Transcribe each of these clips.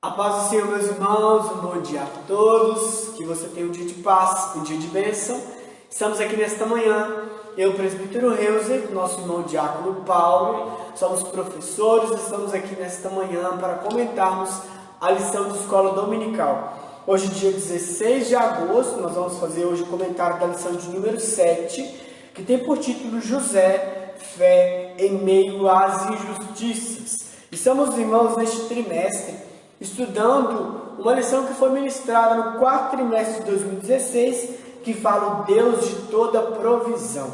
A paz do Senhor, meus irmãos, um bom dia a todos, que você tenha um dia de paz, um dia de bênção. Estamos aqui nesta manhã, eu, presbítero Reuser, nosso irmão diácono Paulo, somos professores, estamos aqui nesta manhã para comentarmos a lição de escola dominical. Hoje, dia 16 de agosto, nós vamos fazer hoje o comentário da lição de número 7, que tem por título José, fé em meio às injustiças. Estamos, irmãos, neste trimestre, estudando uma lição que foi ministrada no quarto trimestre de 2016, que fala o Deus de toda provisão.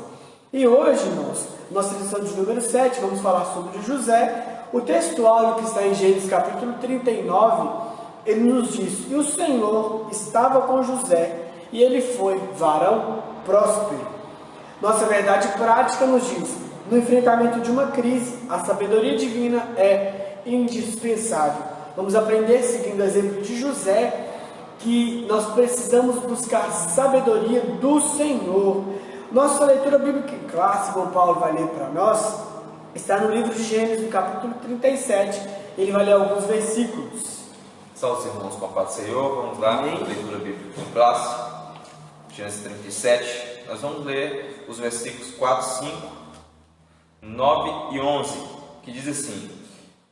E hoje, irmãos, nossa lição de número 7, vamos falar sobre José. O texto áureo que está em Gênesis capítulo 39, ele nos diz: e o Senhor estava com José, e ele foi varão próspero. Nossa verdade prática nos diz: no enfrentamento de uma crise, a sabedoria divina é indispensável. Vamos aprender, seguindo o exemplo de José, que nós precisamos buscar sabedoria do Senhor. Nossa leitura bíblica clássica, como Paulo vai ler para nós, está no livro de Gênesis, no capítulo 37. Ele vai ler alguns versículos. Salve, irmãos, com a paz do Senhor. Vamos lá, leitura bíblica clássica, Gênesis 37. Nós vamos ler os versículos 4, 5, 9 e 11, que diz assim: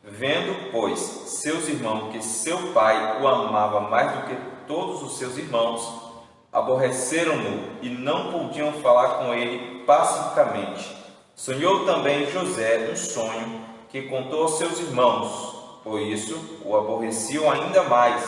vendo, pois, seus irmãos que seu pai o amava mais do que todos os seus irmãos, aborreceram-no e não podiam falar com ele pacificamente. Sonhou também José um sonho que contou aos seus irmãos, por isso o aborreciam ainda mais.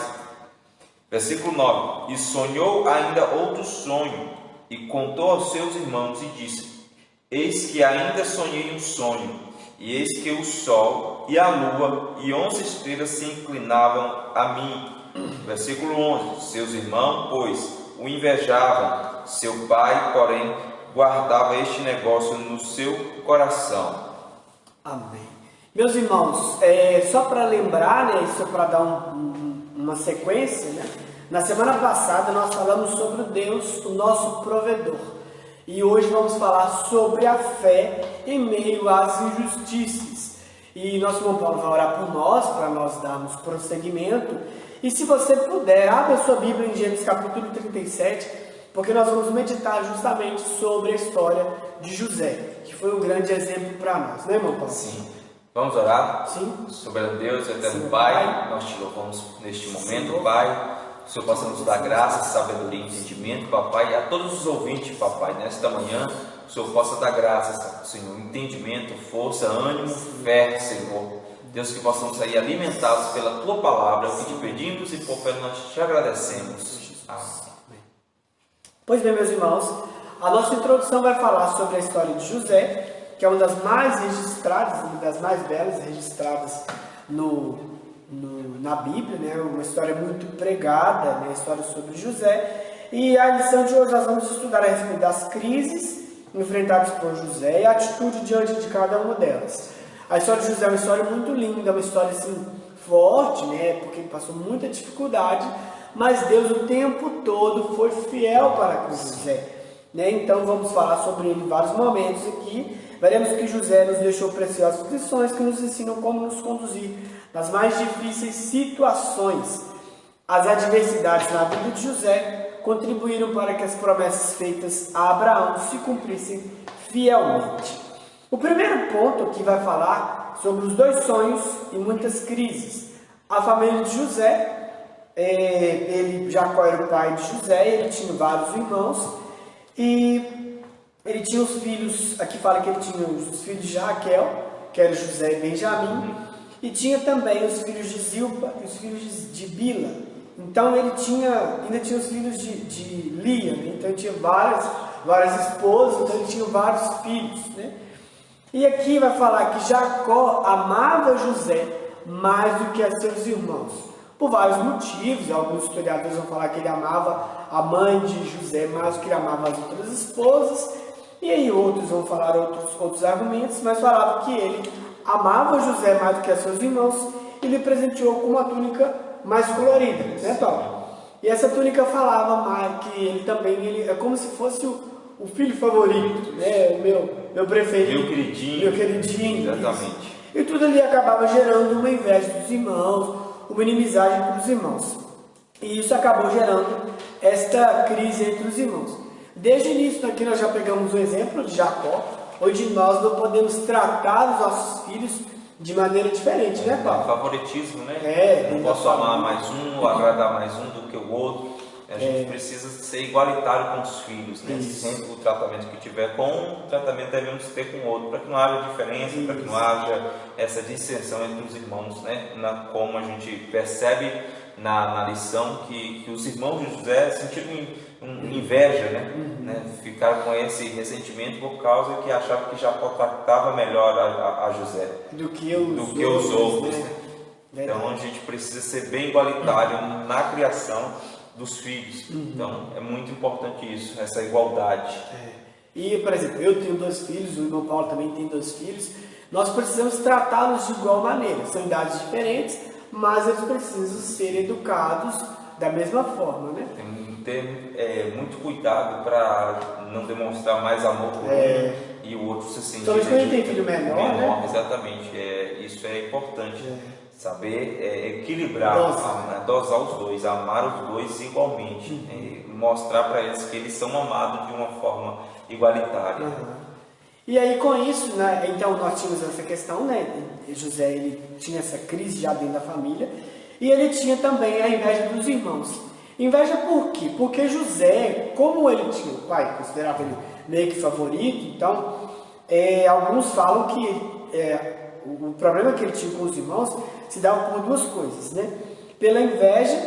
Versículo 9: e sonhou ainda outro sonho e contou aos seus irmãos e disse: eis que ainda sonhei um sonho, e eis que o sol e a lua e 11 estrelas se inclinavam a mim. Versículo 11: seus irmãos, pois, o invejavam, seu pai, porém, guardava este negócio no seu coração. Amém. Meus irmãos, só para lembrar, só para dar uma sequência, na semana passada nós falamos sobre o Deus, o nosso provedor. E hoje vamos falar sobre a fé em meio às injustiças. E nosso irmão Paulo vai orar por nós, para nós darmos prosseguimento. E se você puder, abra a sua Bíblia em Gênesis capítulo 37, porque nós vamos meditar justamente sobre a história de José, que foi um grande exemplo para nós, né, irmão Paulo? Sim. Vamos orar? Sim. Soberano Deus, eterno Sim, Pai, nós te louvamos neste momento, Pai. O Senhor possa nos dar graça, sabedoria e entendimento, papai, e a todos os ouvintes, papai, nesta manhã, o Senhor possa dar graça, Senhor, entendimento, força, ânimo, fé, Senhor. Deus, que possamos sair alimentados pela Tua palavra, o que te pedimos e por fé nós te agradecemos. Amém. Pois bem, meus irmãos, a nossa introdução vai falar sobre a história de José, que é uma das mais registradas, uma das mais belas registradas na Bíblia, uma história muito pregada, a história sobre José. E a lição de hoje nós vamos estudar a respeito das crises enfrentadas por José e a atitude diante de cada uma delas. A história de José é uma história muito linda, uma história assim forte, porque ele passou muita dificuldade, mas Deus o tempo todo foi fiel para com José. Então vamos falar sobre ele em vários momentos aqui. Veremos que José nos deixou preciosas lições que nos ensinam como nos conduzir nas mais difíceis situações. As adversidades na vida de José contribuíram para que as promessas feitas a Abraão se cumprissem fielmente. O primeiro ponto aqui vai falar sobre os dois sonhos e muitas crises. A família de José, Jacó era o pai de José, ele tinha vários irmãos e ele tinha os filhos, aqui fala que ele tinha os filhos de Raquel, que eram José e Benjamim, e tinha também os filhos de Zilpa e os filhos de Bila. Então ele ainda tinha os filhos de Lia, então ele tinha várias esposas, então ele tinha vários filhos. E aqui vai falar que Jacó amava José mais do que a seus irmãos, por vários motivos. Alguns historiadores vão falar que ele amava a mãe de José mais do que ele amava as outras esposas, e aí outros vão falar outros argumentos, mas falava que ele amava José mais do que a seus irmãos e lhe presenteou com uma túnica mais colorida, Paulo? E essa túnica falava mais que ele é como se fosse o filho favorito, o meu preferido, meu queridinho, exatamente. Isso. E tudo ali acabava gerando uma inveja dos irmãos. uma inimizade entre os irmãos. E isso acabou gerando esta crise entre os irmãos. Desde o início aqui nós já pegamos o exemplo de Jacó, onde nós não podemos tratar os nossos filhos de maneira diferente, né, Paulo? Favoritismo, né? É, não posso amar mais um, ou agradar mais um do que o outro. A gente precisa ser igualitário com os filhos, né? Sempre o tratamento que tiver com um, o tratamento devemos ter com o outro, para que não haja diferença, para que não haja essa dissensão entre os irmãos, né? Como a gente percebe na lição que os irmãos de José sentiram inveja, né? Ficaram com esse ressentimento por causa que achavam que Jacó tratava melhor a José do que os outros. Né? Então a gente precisa ser bem igualitário na criação dos filhos. Então é muito importante isso, essa igualdade. E, por exemplo, eu tenho 2 filhos, o irmão Paulo também tem 2 filhos. Nós precisamos tratá-los de igual maneira. São idades diferentes, mas eles precisam ser educados da mesma forma, né? Tem que ter muito cuidado para não demonstrar mais amor por um e o outro se sentir... Somente quando tem filho menor, né? Exatamente. Isso é importante. Saber equilibrar, dosar os dois, amar os dois igualmente, mostrar para eles que eles são amados de uma forma igualitária. E aí com isso, né, então nós tínhamos essa questão, né, José ele tinha essa crise já dentro da família, e ele tinha também a inveja dos irmãos. Inveja por quê? Porque José, como ele tinha o pai, considerava ele meio que favorito, então alguns falam que o problema que ele tinha com os irmãos se dava por 2 coisas, né? Pela inveja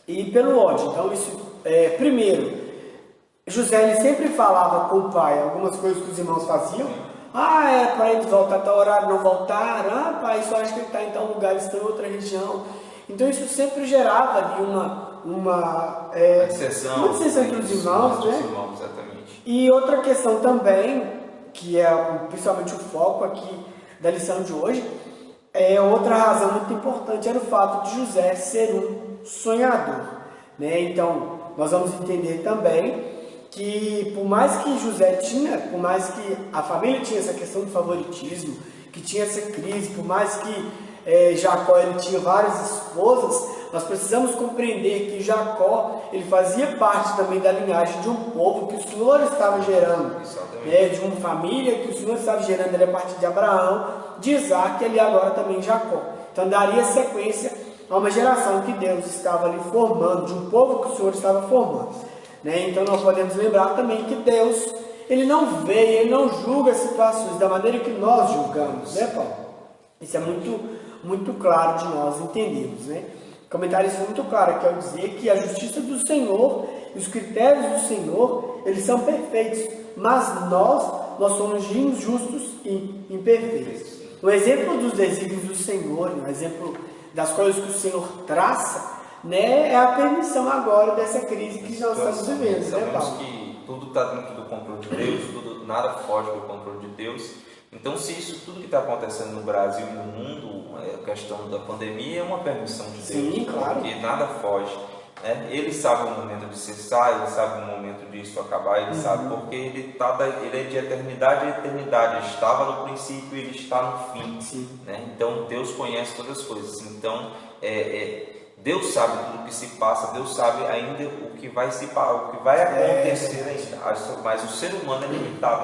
e pelo ódio. Então, isso, primeiro, José ele sempre falava com o pai algumas coisas que os irmãos faziam. É para eles voltar a tal horário, não voltaram. Pai, só acho que ele está em tal lugar, eles estão em outra região. Então, isso sempre gerava ali uma dissensão entre os irmãos, né? Exatamente. E outra questão também, que é principalmente o foco aqui da lição de hoje, outra razão muito importante era o fato de José ser um sonhador, né? Então nós vamos entender também que por mais que por mais que a família tinha essa questão do favoritismo, que tinha essa crise, por mais que Jacó ele tinha várias esposas, nós precisamos compreender que Jacó ele fazia parte também da linhagem de um povo que o Senhor estava gerando, de uma família que o Senhor estava gerando ali a partir de Abraão, de Isaac e ali agora também Jacó. Então daria sequência a uma geração que Deus estava ali formando, de um povo que o Senhor estava formando, né? Então nós podemos lembrar também que Deus ele não vê, ele não julga as situações da maneira que nós julgamos, né, Paulo? Isso é muito claro de nós entendermos, né? O comentário foi muito claro, que é dizer que a justiça do Senhor e os critérios do Senhor, eles são perfeitos, mas nós somos injustos e imperfeitos. O exemplo dos desígnios do Senhor, o exemplo das coisas que o Senhor traça, né, é a permissão agora dessa crise que nós estamos vivendo, né, Paulo? Sabemos que tudo está dentro do controle de Deus, nada foge do controle de Deus. Então, se isso tudo que está acontecendo no Brasil e no mundo, a questão da pandemia, é uma permissão de Deus. Sim, claro. Porque nada foge. Ele sabe o momento de cessar, ele sabe o momento disso acabar, ele sabe porque ele é de eternidade a eternidade. Ele estava no princípio e ele está no fim. Né? Então, Deus conhece todas as coisas. Então, Deus sabe tudo o que se passa, Deus sabe ainda o que vai acontecer ainda. Mas o ser humano é limitado,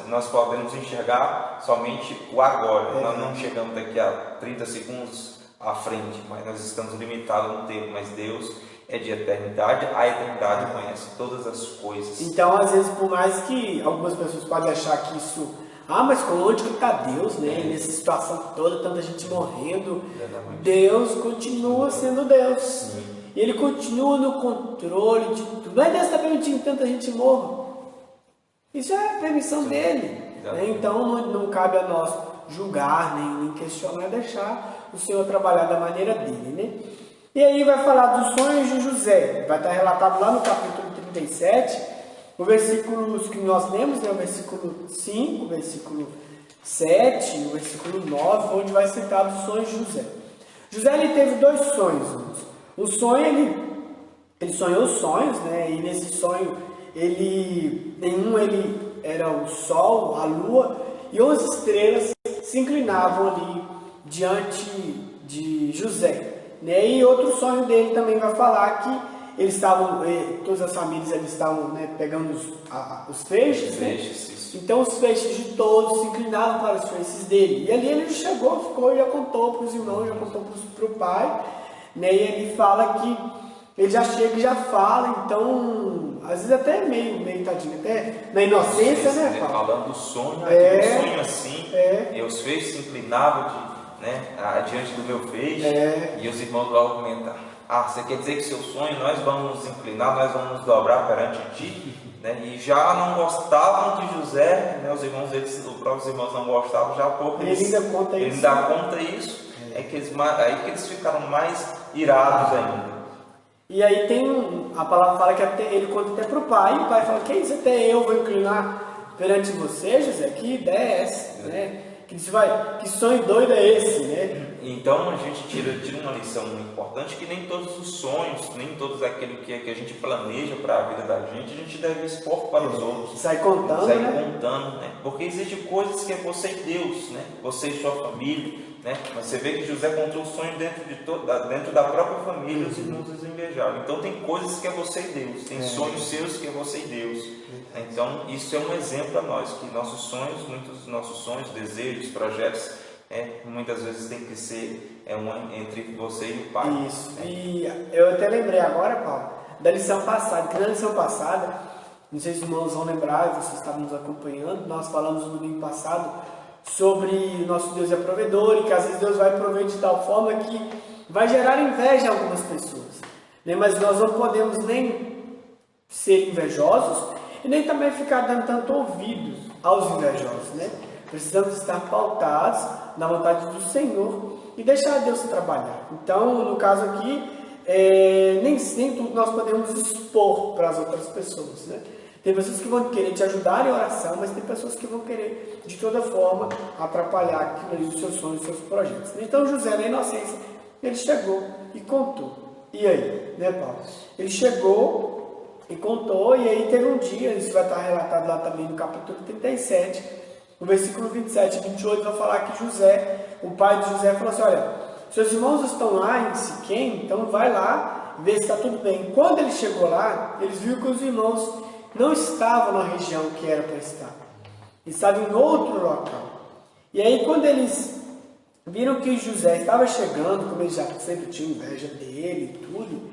nós podemos enxergar somente o agora. Nós não chegamos daqui a 30 segundos à frente, mas nós estamos limitados no tempo. Mas Deus é de eternidade, a eternidade conhece todas as coisas. Então, às vezes, por mais que algumas pessoas podem achar que isso... mas onde que está Deus, né? Nessa situação toda, tanta gente morrendo. Deus continua sendo Deus. E Ele continua no controle de tudo. Mas Deus está permitindo que tanta gente morra. Isso é a permissão dEle. Né? Então não cabe a nós julgar, nem questionar, deixar o Senhor trabalhar da maneira dEle. Né? E aí vai falar dos sonhos de José. Vai estar relatado lá no capítulo 37. O versículos que nós lemos, né, o versículo 5, o versículo 7, o versículo 9, onde vai citar os sonhos de José. José ele teve 2 sonhos. O sonho, ele sonhou sonhos, né, e nesse sonho, ele era o sol, a lua, e 11 estrelas se inclinavam ali diante de José. né? E outro sonho dele também vai falar que eles estavam, todas as famílias eles estavam, né, pegando os feixes, né? Então os feixes de todos se inclinavam para os feixes dele. E ali ele chegou, ficou e já contou para os irmãos, já contou para o pai, né? E ele fala que ele já chega e já fala, então, às vezes até meio tadinho, até na inocência, né, pai? Falando do sonho, aquele sonho assim, e os feixes se inclinavam diante do meu feixe, e os irmãos logo comentam: você quer dizer que seu sonho nós vamos nos inclinar, nós vamos nos dobrar perante ti? Né? E já não gostavam de José, né? Os irmãos deles, os próprios irmãos não gostavam, já pouco ele ainda conta isso, aí que eles ficaram mais irados ainda. E aí a palavra fala que ele conta até para o pai, e o pai fala: que isso, até eu vou inclinar perante você, José? Que ideia é essa? Né? Que sonho doido é esse, né? Então a gente tira uma lição muito importante, que nem todos os sonhos, nem todos aquilo que a gente planeja para a vida da gente deve expor para os outros. Sai contando, né? Porque existem coisas que é você e Deus, né? Você e sua família, né? Mas você vê que José contou o sonho dentro da própria família, os irmãos os invejaram. Então tem coisas que é você e Deus, tem sonhos seus que é você e Deus. Então isso é um exemplo a nós, que muitos dos nossos sonhos, desejos, projetos, muitas vezes tem que ser entre você e o Pai. Isso. E eu até lembrei agora, Paulo, da lição passada, que na lição passada, não sei se os irmãos vão lembrar, vocês estavam nos acompanhando, nós falamos no domingo passado sobre nosso Deus é provedor, e que às vezes Deus vai prover de tal forma que vai gerar inveja em algumas pessoas, né? Mas nós não podemos nem ser invejosos e nem também ficar dando tanto ouvidos aos invejosos, né? Precisamos estar pautados na vontade do Senhor e deixar Deus trabalhar. Então, no caso aqui, nem tudo nós podemos expor para as outras pessoas, né? Tem pessoas que vão querer te ajudar em oração, mas tem pessoas que vão querer, de toda forma, atrapalhar aquilo ali, os seus sonhos, os seus projetos. Então, José, na inocência, ele chegou e contou. E aí, né, Paulo? Ele chegou e contou, e aí teve um dia, isso vai estar relatado lá também no capítulo 37, no versículo 27 e 28, vai falar que o pai de José, falou assim: olha, seus irmãos estão lá em Siquém, então vai lá ver se está tudo bem. Quando ele chegou lá, eles viram que os irmãos não estavam na região que era para estar, estavam em outro local. E aí, quando eles viram que José estava chegando, como eles já sempre tinham inveja dele e tudo,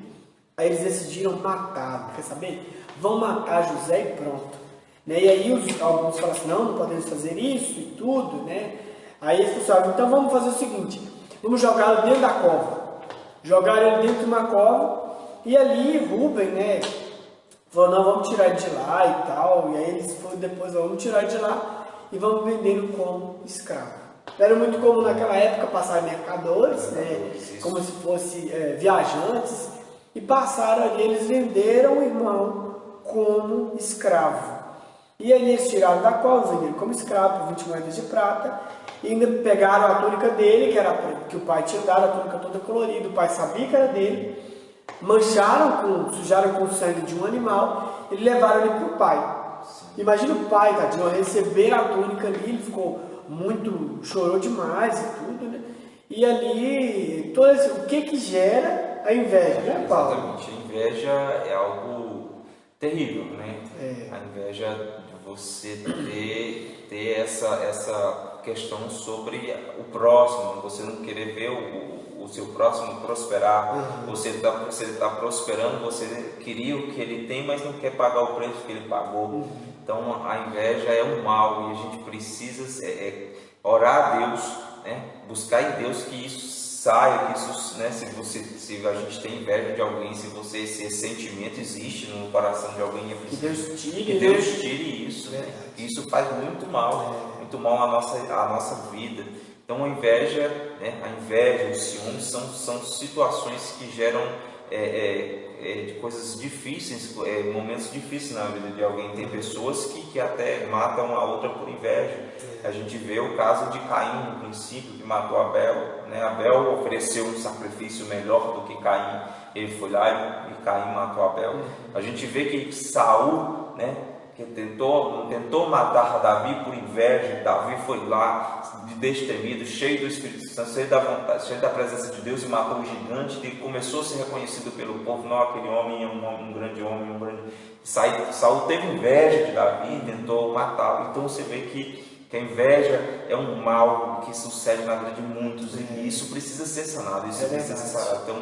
aí eles decidiram matá-lo. Quer saber? Vão matar José e pronto. Né? E aí alguns falaram assim: não podemos fazer isso e tudo, né? Aí eles falaram: então vamos fazer o seguinte, vamos jogá-lo dentro da cova. Jogaram ele dentro de uma cova, e ali Rubem, né, falou: não, vamos tirar ele de lá e tal. E aí eles foram depois: vamos tirar ele de lá e vamos vendê-lo como escravo. Era muito comum naquela época passar mercadores, né, como se fosse viajantes, e passaram ali, eles venderam o irmão como escravo. E aí eles tiraram da cova, venderam como escravo por 20 moedas de prata, e ainda pegaram a túnica dele, que o pai tinha dado, a túnica toda colorida, o pai sabia que era dele, sujaram com o sangue de um animal e levaram ele para o pai. Imagina o pai, tadinho, receber a túnica ali, ele ficou chorou demais e tudo, né? E ali, o que gera a inveja, né, Paulo? Exatamente, a inveja é algo terrível, né? A inveja de você ter essa questão sobre o próximo, você não querer ver o seu próximo prosperar, você está prosperando, você queria o que ele tem, mas não quer pagar o preço que ele pagou. Então a inveja é um mal, e a gente precisa orar a Deus, né? Buscar em Deus que isso saia, que isso, né? Se a gente tem inveja de alguém, se esse sentimento existe no coração de alguém, que Deus tire isso, né? Isso faz muito mal à nossa vida. Então a inveja, né? O ciúme são situações que geram de coisas difíceis, momentos difíceis na vida de alguém. Tem pessoas que até matam a outra por inveja. A gente vê o caso de Caim no princípio, que matou Abel, né? Abel ofereceu um sacrifício melhor do que Caim, ele foi lá e Caim matou Abel. A gente vê que Saul, né, tentou matar Davi por inveja. Davi foi lá, destemido, cheio do Espírito Santo, cheio da vontade, cheio da presença de Deus, e matou o gigante, e começou a ser reconhecido pelo povo. Não, aquele homem é um grande homem, Saul teve inveja de Davi e tentou matá-lo. Então você vê que a inveja é um mal que sucede na vida de muitos, e isso precisa ser sanado, isso precisa ser sanado. Então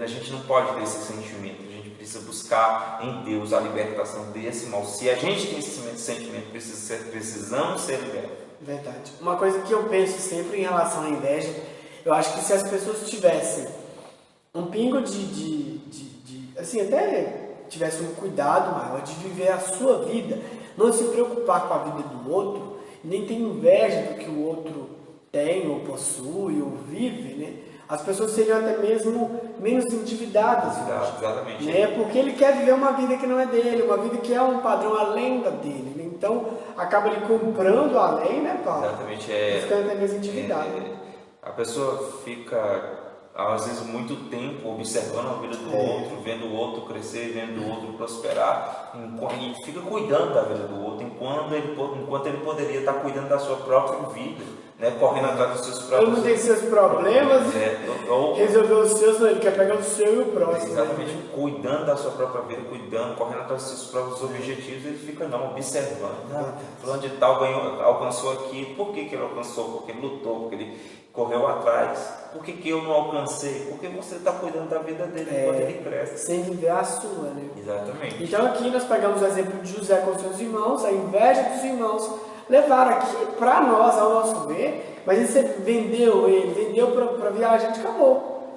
a gente não pode ter esse sentimento, a gente precisa buscar em Deus a libertação desse mal. Se a gente tem esse sentimento, precisamos ser libertos. Verdade. Uma coisa que eu penso sempre em relação à inveja, eu acho que se as pessoas tivessem um pingo assim, até tivessem um cuidado maior de viver a sua vida, não se preocupar com a vida do outro, nem ter inveja do que o outro tem, ou possui, ou vive, né? As pessoas seriam até mesmo menos endividadas. Exatamente. Né? Porque ele quer viver uma vida que não é dele, uma vida que é um padrão além da dele. Né? Então, acaba ele comprando além, né, Paulo? Exatamente. E ficando até mesmo endividado. A pessoa fica, às vezes, muito tempo observando a vida do outro, vendo o outro crescer, vendo o outro prosperar, e fica cuidando da vida do outro, enquanto ele poderia estar cuidando da sua própria vida, né? Correndo atrás dos seus próprios... Ele não tem seus problemas, resolver os seus, não, ele quer pegar o seu e o próximo. Exatamente, né? Cuidando da sua própria vida, correndo atrás dos seus próprios objetivos, ele fica observando. Fulano de tal alcançou aqui, por que ele alcançou? Porque ele lutou, porque ele correu atrás. Por que eu não alcancei? Porque você está cuidando da vida dele enquanto ele cresce. Sem viver a sua, né? Exatamente. Então aqui nós pegamos o exemplo de José com seus irmãos, a inveja dos irmãos levaram aqui para nós, ao nosso ver, mas você vendeu para viagem, acabou.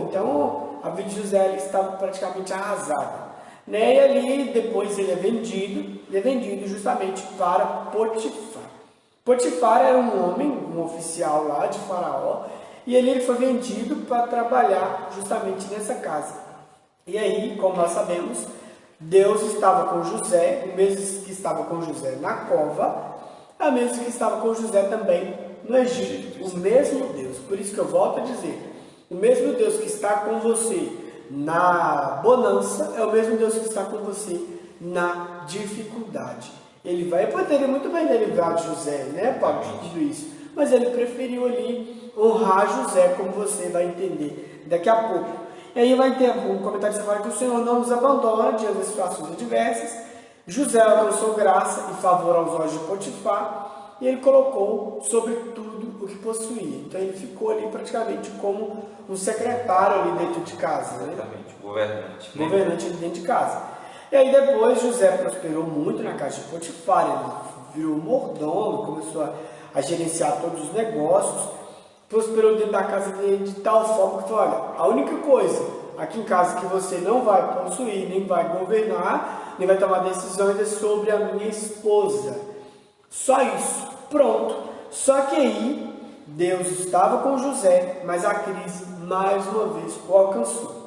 Então a vida de José ali estava praticamente arrasada. Né? E ali depois ele é vendido justamente para Potifar. Potifar era um homem, um oficial lá de Faraó, e ele foi vendido para trabalhar justamente nessa casa. E aí, como nós sabemos, Deus estava com José, o mesmo que estava com José na cova, é o mesmo que estava com José também no Egito. O mesmo Deus. Por isso que eu volto a dizer, o mesmo Deus que está com você na bonança é o mesmo Deus que está com você na dificuldade. Ele poderia muito bem ter livrado José, né, Paulo, de tudo isso. Mas ele preferiu ali honrar José, como você vai entender daqui a pouco. E aí vai ter um comentário que fala que o Senhor não nos abandona diante das situações adversas. José alcançou graça e favor aos olhos de Potifar, e ele colocou sobre tudo o que possuía. Então ele ficou ali praticamente como um secretário ali dentro de casa. Exatamente, governante. Governante ali dentro de casa. E aí depois José prosperou muito na casa de Potifar, ele virou mordomo, começou a gerenciar todos os negócios, prosperou dentro da casa dele de tal forma que falou, olha, a única coisa aqui em casa que você não vai possuir, nem vai governar, nem vai tomar decisões é sobre a minha esposa. Só isso, pronto. Só que aí Deus estava com José, mas a crise mais uma vez o alcançou.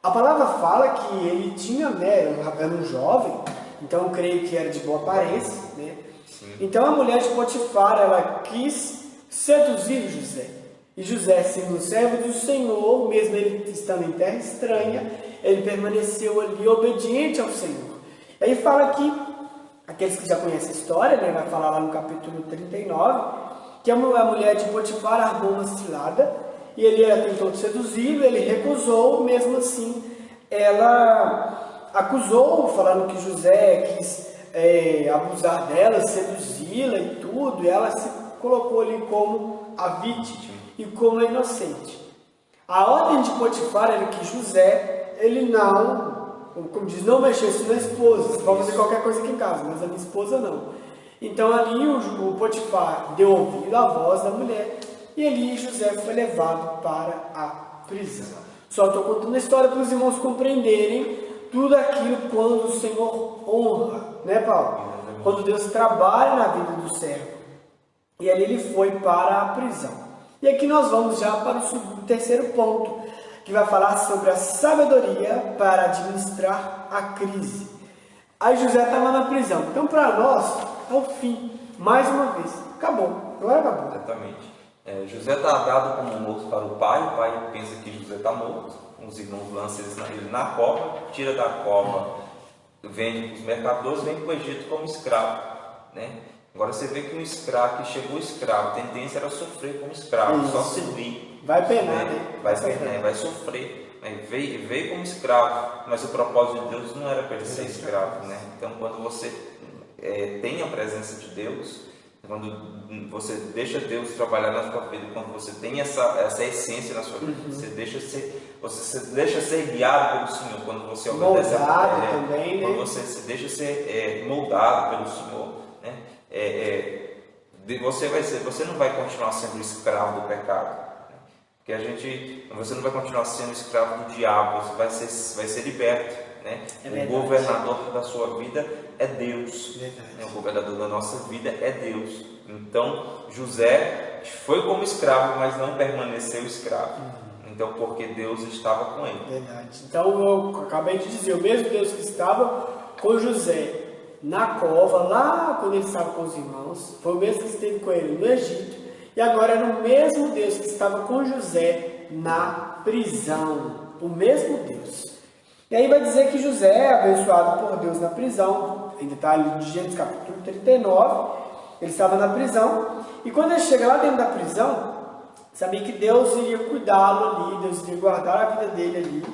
A palavra fala que ele tinha, né, era um jovem, então eu creio que era de boa aparência, né? Então a mulher de Potifar, ela quis seduzir José. E José, sendo um servo do Senhor, mesmo ele estando em terra estranha, ele permaneceu ali obediente ao Senhor. E aí fala que, aqueles que já conhecem a história, né, vai falar lá no capítulo 39, que a mulher de Potifar armou uma cilada, e ele tentou seduzi-lo, ele recusou, mesmo assim, ela acusou, falando que José quis abusar dela, seduzi-la e tudo, e ela se colocou ali como a vítima e como a inocente. A ordem de Potifar era que José, ele não, como diz, não mexesse na esposa, você pode fazer qualquer coisa aqui em casa, mas a minha esposa não. Então ali o Potifar deu ouvido à voz da mulher, e ali José foi levado para a prisão. Só estou contando a história para os irmãos compreenderem tudo aquilo quando o Senhor honra, né, Paulo? Quando Deus trabalha na vida do servo. E ali ele foi para a prisão. E aqui nós vamos já para o terceiro ponto, que vai falar sobre a sabedoria para administrar a crise. Aí José estava na prisão. Então para nós é o fim. Mais uma vez. Acabou. Agora acabou. Exatamente. José está dado como morto para o pai pensa que José está morto, os irmãos lançam ele na cova, tira da cova vende para os mercadores, vem para o Egito como escravo, né? Agora você vê que um escravo, que chegou escravo, a tendência era sofrer como escravo, Isso. só servir. Vai penar, né? Vai penar, vai sofrer. Né? Veio como escravo, mas o propósito de Deus não era para ele ser escravo, né? Então, quando você tem a presença de Deus, quando você deixa Deus trabalhar na sua vida, quando você tem essa essência na sua vida, você deixa ser guiado pelo Senhor, quando você obedece também, quando né? você se deixa ser moldado pelo Senhor, né? Você não vai continuar sendo escravo do pecado, né? Porque você não vai continuar sendo escravo do diabo, você vai ser liberto. Né? O governador da sua vida é Deus, né? O governador da nossa vida é Deus. Então José foi como escravo, mas não permaneceu escravo. Então, porque Deus estava com ele. Verdade. Então eu acabei de dizer, o mesmo Deus que estava com José na cova, lá quando ele estava com os irmãos, foi o mesmo que esteve com ele no Egito, e agora era o mesmo Deus que estava com José na prisão. O mesmo Deus. E aí vai dizer que José é abençoado por Deus na prisão, ainda está ali de Gênesis capítulo 39, ele estava na prisão, e quando ele chega lá dentro da prisão, sabia que Deus iria cuidá-lo ali, Deus iria guardar a vida dele ali,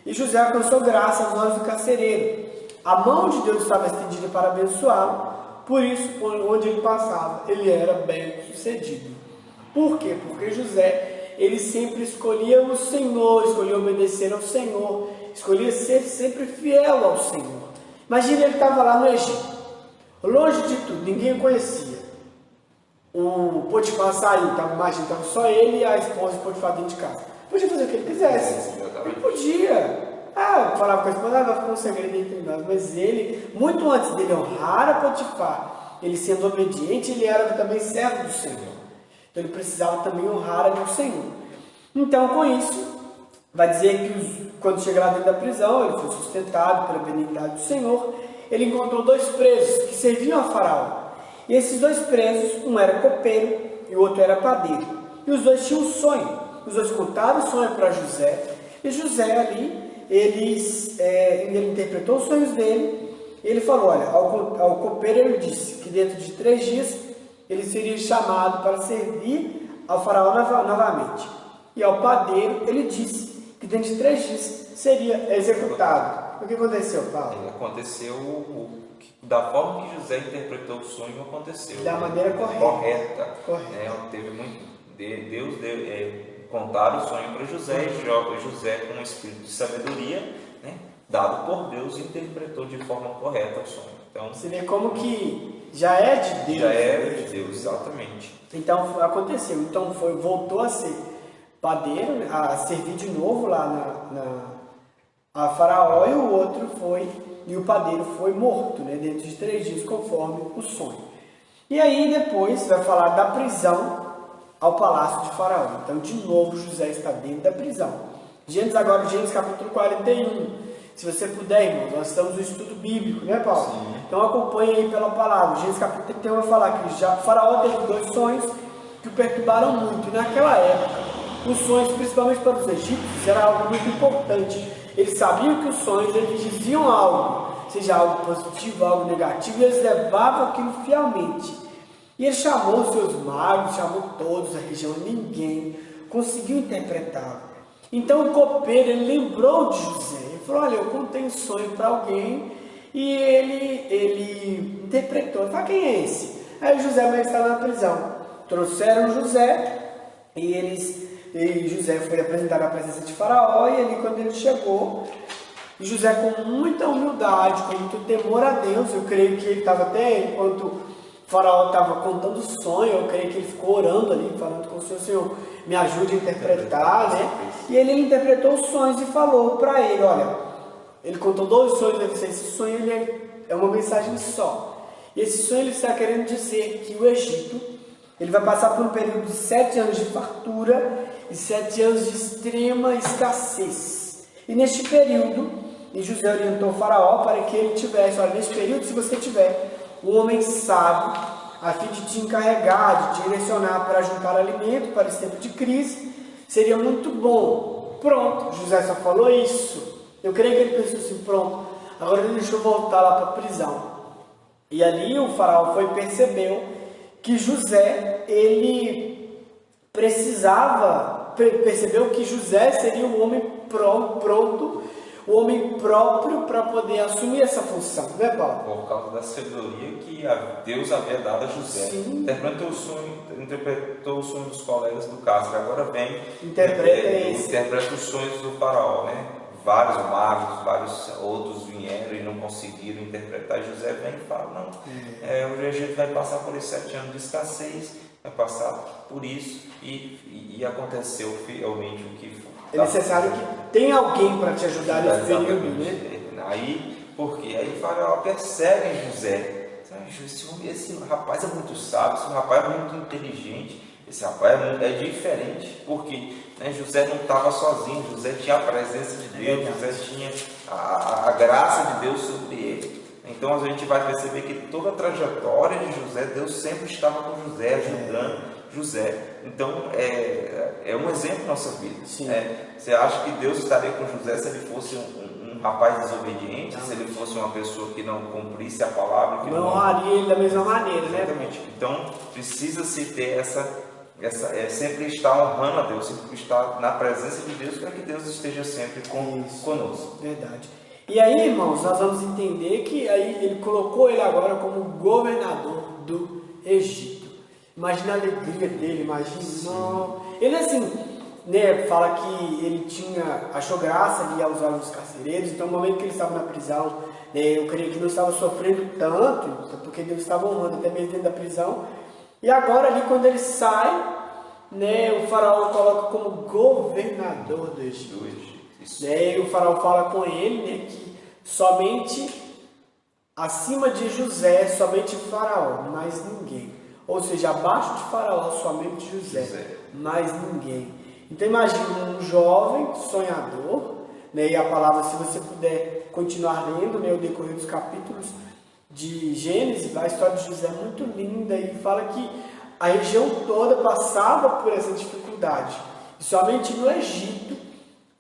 e José alcançou graça aos olhos do carcereiro. A mão de Deus estava estendida para abençoá-lo, por isso, onde ele passava, ele era bem sucedido. Por quê? Porque José, ele sempre escolhia o Senhor, escolhia obedecer ao Senhor, escolhia ser sempre fiel ao Senhor. Imagina, ele estava lá no Egito, longe de tudo, ninguém o conhecia. O Potifar saiu, imagina, estava só ele e a esposa do Potifar dentro de casa. Podia fazer o que ele quisesse. Ele podia. Falava com a esposa, vai ficar um segredo entre nós. Mas ele, muito antes dele honrar a Potifar, ele sendo obediente, ele era também servo do Senhor. Então ele precisava também honrar o Senhor. Então, com isso, vai dizer que quando chega lá dentro da prisão, ele foi sustentado pela benignidade do Senhor. Ele encontrou 2 presos que serviam a Faraó. E esses 2 presos, um era copeiro e o outro era padeiro. E os 2 tinham um sonho. Os 2 contaram o sonho para José. E José ali, ele interpretou os sonhos dele. E ele falou, olha, ao copeiro ele disse que dentro de 3 dias ele seria chamado para servir ao Faraó novamente. E ao padeiro ele disse que dentro de 3 dias seria executado. O que aconteceu, Paulo? Aconteceu da forma que José interpretou o sonho, aconteceu. Da maneira correta. Teve muito. Deus contar o sonho para José, e José, com um espírito de sabedoria, né, dado por Deus, interpretou de forma correta o sonho. Então, você vê como que já é de Deus. Já é de Deus, exatamente. Então aconteceu. Então voltou a ser padeiro, a servir de novo lá a Faraó, e o outro e o padeiro foi morto, né, dentro de 3 dias, conforme o sonho. E aí depois vai falar da prisão ao palácio de Faraó. Então, de novo, José está dentro da prisão. Gênesis capítulo 41. Se você puder, irmãos, nós estamos no estudo bíblico, né, Paulo? Sim. Então acompanhe aí pela palavra. Gênesis capítulo 31 vai falar que Faraó teve 2 sonhos que o perturbaram muito. E naquela época, os sonhos, principalmente para os egípcios, era algo muito importante. Eles sabiam que os sonhos, eles diziam algo, seja algo positivo, algo negativo, e eles levavam aquilo fielmente. E ele chamou os seus magos, chamou todos da região, ninguém conseguiu interpretar. Então o copeiro, ele lembrou de José. Ele falou, olha, eu contei um sonho para alguém e ele interpretou. Ele falou, quem é esse? Aí José estava na prisão. Trouxeram José e José foi apresentado à presença de Faraó. E ali, quando ele chegou, José, com muita humildade, com muito temor a Deus, eu creio que ele estava até, enquanto o Faraó estava contando o sonho, eu creio que ele ficou orando ali, falando com o Senhor, me ajude a interpretar, né? E ele interpretou os sonhos e falou para ele, olha, ele contou 2 sonhos, esse sonho ele é uma mensagem só. E esse sonho ele está querendo dizer que o Egito, ele vai passar por um período de 7 anos de fartura e 7 anos de extrema escassez. E neste período, José orientou o Faraó para que ele tivesse, olha, neste período, se você tiver um homem sábio, a fim de te encarregar, de te direcionar para juntar alimento para esse tempo de crise, seria muito bom. Pronto, José só falou isso. Eu creio que ele pensou assim, pronto, Agora deixa eu voltar lá para a prisão. E ali o faraó percebeu que José, ele percebeu que José seria um homem pronto, o homem próprio para poder assumir essa função, né, Paulo? Por causa da sabedoria que Deus havia dado a José. Sim. Interpretou o sonho dos colegas do Castro. Agora vem interpreta os sonhos do faraó, né? Vários magos, vários outros vieram e não conseguiram interpretar. E José vem e fala: não, o Egito vai passar por esses 7 anos de escassez, vai passar por isso, e aconteceu fielmente o que foi. É necessário que tenha alguém para te ajudar nesse período, né? Aí, porque aí o faraó persegue José. Esse rapaz é muito sábio, esse rapaz é muito inteligente, esse rapaz é diferente, porque José não estava sozinho, José tinha a presença de Deus, José tinha a graça de Deus sobre ele. Então a gente vai perceber que toda a trajetória de José, Deus sempre estava com José, ajudando José. Então é um exemplo na nossa vida. Você acha que Deus estaria com José se ele fosse um rapaz desobediente, se ele fosse uma pessoa que não cumprisse a palavra? Que não honraria ele da mesma maneira, né? Exatamente. Então precisa-se ter sempre estar honrando a Deus, sempre estar na presença de Deus, para que Deus esteja sempre conosco. Verdade. E aí, irmãos, nós vamos entender que aí ele colocou ele agora como governador do Egito. Imagina a alegria dele, imagina. Não. Ele assim, né, fala que ele achou graça ali aos olhos dos carcereiros. Então no momento que ele estava na prisão, né, eu creio que não estava sofrendo tanto, porque Deus estava honrando até mesmo dentro da prisão. E agora ali quando ele sai, né, o faraó o coloca como governador do Egito. E o faraó fala com ele, né, que somente acima de José, somente Faraó, mais ninguém. Ou seja, abaixo de Faraó, somente José, mais ninguém. Então imagine um jovem sonhador, né, e a palavra, se você puder continuar lendo, né, o decorrer dos capítulos de Gênesis, a história de José é muito linda e fala que a região toda passava por essa dificuldade. E somente no Egito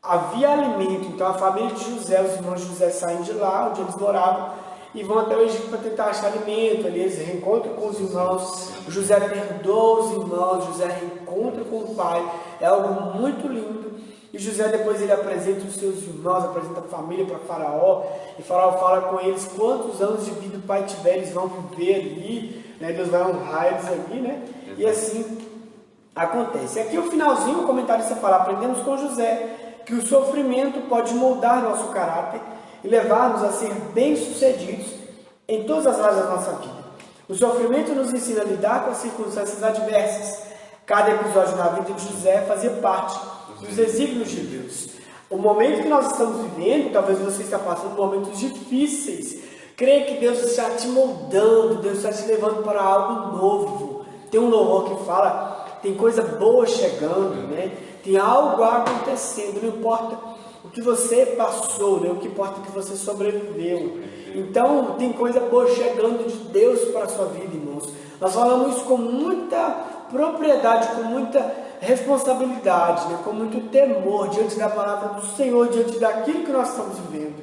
havia alimento. Então a família de José, os irmãos de José saem de lá, onde eles moravam, e vão até o Egito para tentar achar alimento. Ali eles reencontram com os irmãos, José perdoa os irmãos, José reencontra com o pai. É algo muito lindo. E José depois ele apresenta os seus irmãos, apresenta a família para Faraó, e Faraó fala com eles quantos anos de vida o pai tiver, eles vão viver ali, né? Deus vai honrar eles ali, né? E assim acontece. Aqui o finalzinho, o comentarista fala: aprendemos com José que o sofrimento pode moldar nosso caráter e levar-nos a ser bem-sucedidos em todas as áreas da nossa vida. O sofrimento nos ensina a lidar com as circunstâncias adversas. Cada episódio na vida de José fazia parte dos desígnios de Deus. O momento que nós estamos vivendo, talvez você esteja passando por momentos difíceis. Creia que Deus está te moldando, Deus está te levando para algo novo. Tem um louvor que fala, tem coisa boa chegando, né? Tem algo acontecendo, não importa o que você passou, né? O que importa é que você sobreviveu. Então, tem coisa boa chegando de Deus para a sua vida, irmãos. Nós falamos isso com muita propriedade, com muita responsabilidade, né? Com muito temor diante da palavra do Senhor, diante daquilo que nós estamos vivendo.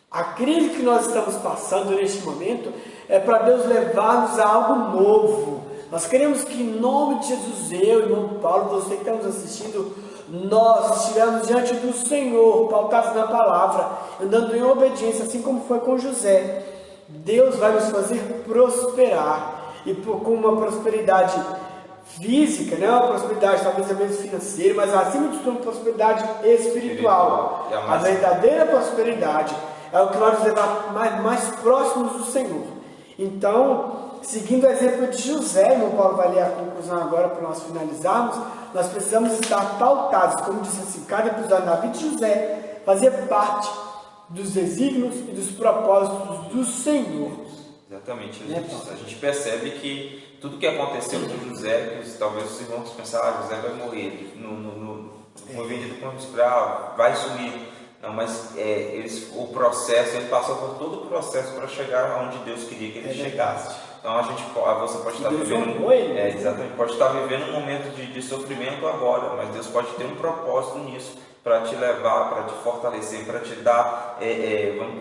A crise que nós estamos passando neste momento é para Deus levar-nos a algo novo. Nós queremos que em nome de Jesus, eu, irmão Paulo, você que está nos assistindo, nós estivemos diante do Senhor, pautados na palavra, andando em obediência, assim como foi com José. Deus vai nos fazer prosperar, e com uma prosperidade física, né? Uma prosperidade talvez mesmo financeira, mas acima de tudo uma prosperidade espiritual. A verdadeira prosperidade é o que vai nos levar mais próximos do Senhor. Então, seguindo o exemplo de José, irmão Paulo vai ler a conclusão agora para nós finalizarmos, nós precisamos estar pautados, como disse assim, cada episódio da vida de José fazia parte dos desígnios e dos propósitos do Senhor. Exatamente. A gente percebe que tudo que aconteceu com José, que talvez os irmãos pensaram, José vai morrer, foi vendido como escravo, vai sumir. Não, mas o processo, ele passou por todo o processo para chegar onde Deus queria que ele chegasse. Então você pode estar vivendo, exatamente, pode estar vivendo um momento de sofrimento agora, mas Deus pode ter um propósito nisso, para te levar, para te fortalecer, para te dar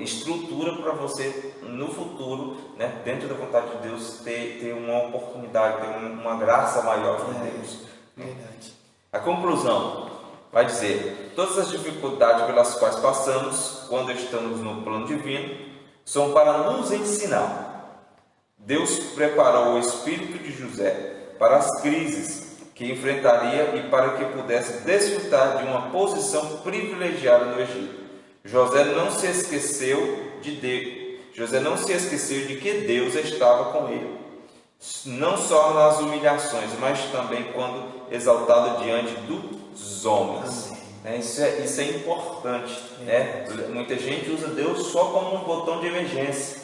estrutura para você no futuro, né, dentro da vontade de Deus, ter uma oportunidade, ter uma graça maior de Deus. Verdade. A conclusão vai dizer: todas as dificuldades pelas quais passamos quando estamos no plano divino são para nos ensinar. Deus preparou o espírito de José para as crises que enfrentaria e para que pudesse desfrutar de uma posição privilegiada no Egito. José não se esqueceu de que Deus estava com ele, não só nas humilhações, mas também quando exaltado diante dos homens. Isso é importante. Muita gente usa Deus só como um botão de emergência.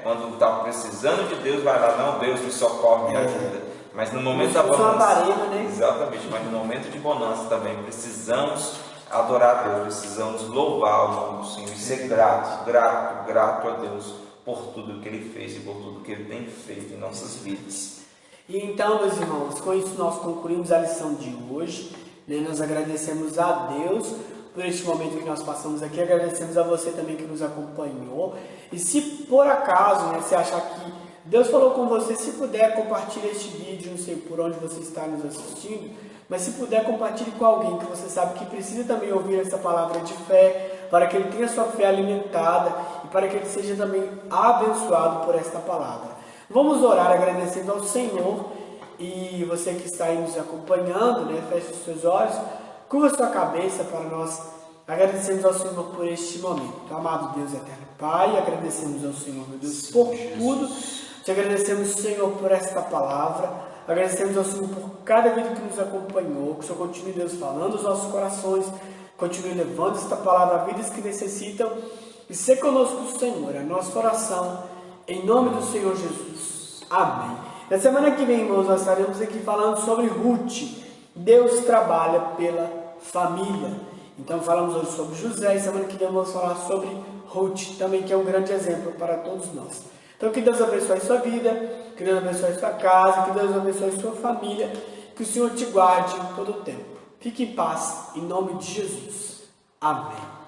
Quando está precisando de Deus, vai lá: não, Deus me socorre, me ajuda. Mas no momento da bonança, exatamente, mas no momento de bonança também precisamos adorar a Deus, precisamos louvar o nome do Senhor e ser grato a Deus por tudo que Ele fez e por tudo que Ele tem feito em nossas vidas. E então, meus irmãos, com isso nós concluímos a lição de hoje. Nós agradecemos a Deus por este momento que nós passamos aqui, agradecemos a você também que nos acompanhou. E se por acaso, você achar que Deus falou com você, se puder, compartilhe este vídeo, não sei por onde você está nos assistindo, mas se puder, compartilhe com alguém que você sabe que precisa também ouvir essa palavra de fé, para que ele tenha sua fé alimentada e para que ele seja também abençoado por esta palavra. Vamos orar agradecendo ao Senhor. E você que está aí nos acompanhando, feche os seus olhos, curva sua cabeça para nós agradecermos ao Senhor por este momento. Amado Deus eterno Pai, agradecemos ao Senhor, meu Deus, por tudo. Te agradecemos, Senhor, por esta palavra. Agradecemos ao Senhor por cada vida que nos acompanhou. Que o Senhor continue, Deus, falando os nossos corações. Continue levando esta palavra a vidas que necessitam. E ser conosco, Senhor, a nossa oração. Em nome do Senhor Jesus. Amém. Na semana que vem, irmãos, nós estaremos aqui falando sobre Ruth. Deus trabalha pela família. Então falamos hoje sobre José e semana que vem vamos falar sobre Ruth, também que é um grande exemplo para todos nós. Então que Deus abençoe a sua vida, que Deus abençoe a sua casa, que Deus abençoe a sua família, que o Senhor te guarde em todo o tempo. Fique em paz, em nome de Jesus. Amém.